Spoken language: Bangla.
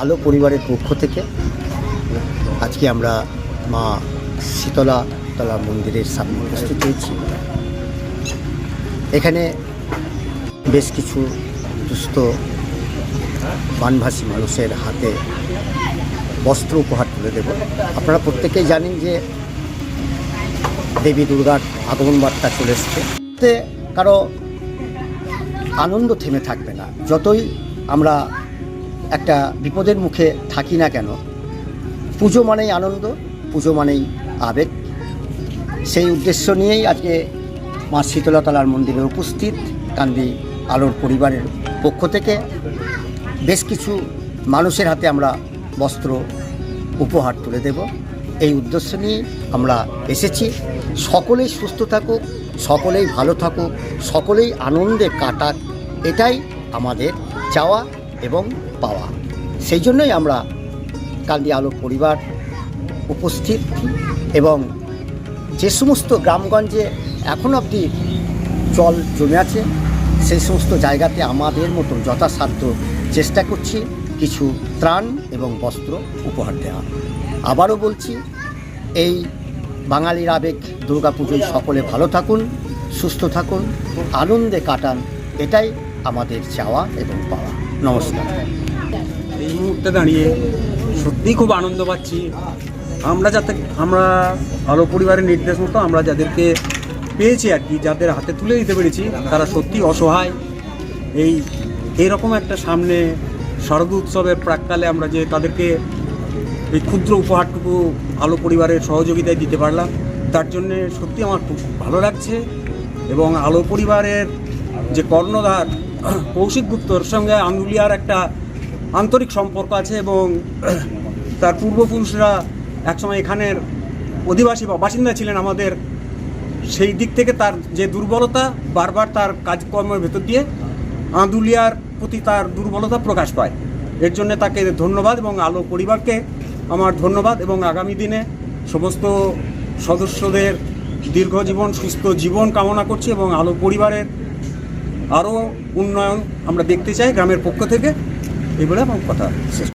আলো পরিবারের পক্ষ থেকে আজকে আমরা মা শীতলা তলা মন্দিরের সামনে উপস্থিত হয়েছি। এখানে বেশ কিছু দুস্থ বানভাসী মানুষের হাতে বস্ত্র উপহার তুলে দেব। আপনারা প্রত্যেকেই জানেন যে দেবী দুর্গার আগমন বার্তা চলে এসছে, কারো আনন্দ থেমে থাকবে না। যতই আমরা একটা বিপদের মুখে থাকি না কেন, পুজো মানেই আনন্দ, পুজো মানেই আবেগ। সেই উদ্দেশ্য নিয়েই আজকে মা শীতলাতলার মন্দিরে উপস্থিত কান্দি আলোর পরিবারের পক্ষ থেকে বেশ কিছু মানুষের হাতে আমরা বস্ত্র উপহার তুলে দেব। এই উদ্দেশ্য নিয়ে আমরা এসেছি। সকলেই সুস্থ থাকুক, সকলেই ভালো থাকুক, সকলেই আনন্দে কাটাক, এটাই আমাদের চাওয়া এবং পাওয়া। সেই জন্যই আমরা কান্দি আলোর পরিবার উপস্থিত এবং যে সমস্ত গ্রামগঞ্জে এখন অবধি জল জমে আছে সেই সমস্ত জায়গাতে আমাদের মতন যথাসাধ্য চেষ্টা করছি কিছু ত্রাণ এবং বস্ত্র উপহার দেওয়া। আবারও বলছি, এই বাঙালির আবেগ দুর্গাপুজোয় সকলে ভালো থাকুন, সুস্থ থাকুন, আনন্দে কাটান, এটাই আমাদের চাওয়া এবং পাওয়া। নমস্কার। এই মুহূর্তে দাঁড়িয়ে সত্যিই খুব আনন্দ পাচ্ছি। আমরা আলো পরিবারের নির্দেশ মতো আমরা যাদেরকে পেয়েছি আর কি, যাদের হাতে তুলে দিতে পেরেছি, তারা সত্যি অসহায়। এইরকম একটা সামনে শারদ উৎসবের প্রাককালে আমরা যে তাদেরকে এই ক্ষুদ্র উপহারটুকু আলো পরিবারের সহযোগিতায় দিতে পারলাম, তার জন্যে সত্যি আমার খুব ভালো লাগছে। এবং আলো পরিবারের যে কর্ণধার কৌশিক গুপ্তর সঙ্গে আন্দুলিয়ার একটা আন্তরিক সম্পর্ক আছে এবং তার পূর্বপুরুষরা একসময় এখানের অধিবাসী বা বাসিন্দা ছিলেন আমাদের। সেই দিক থেকে তার যে দুর্বলতা, বারবার তার কাজকর্মের ভেতর দিয়ে আন্দুলিয়ার প্রতি তার দুর্বলতা প্রকাশ পায়। এর জন্য তাকে ধন্যবাদ এবং আলো পরিবারকে আমার ধন্যবাদ। এবং আগামী দিনে সমস্ত সদস্যদের দীর্ঘজীবন, সুস্থ জীবন কামনা করছি এবং আলো পরিবারের আরও উন্নয়ন আমরা দেখতে চাই গ্রামের পক্ষ থেকে। এগুলো আমার কথা শেষ।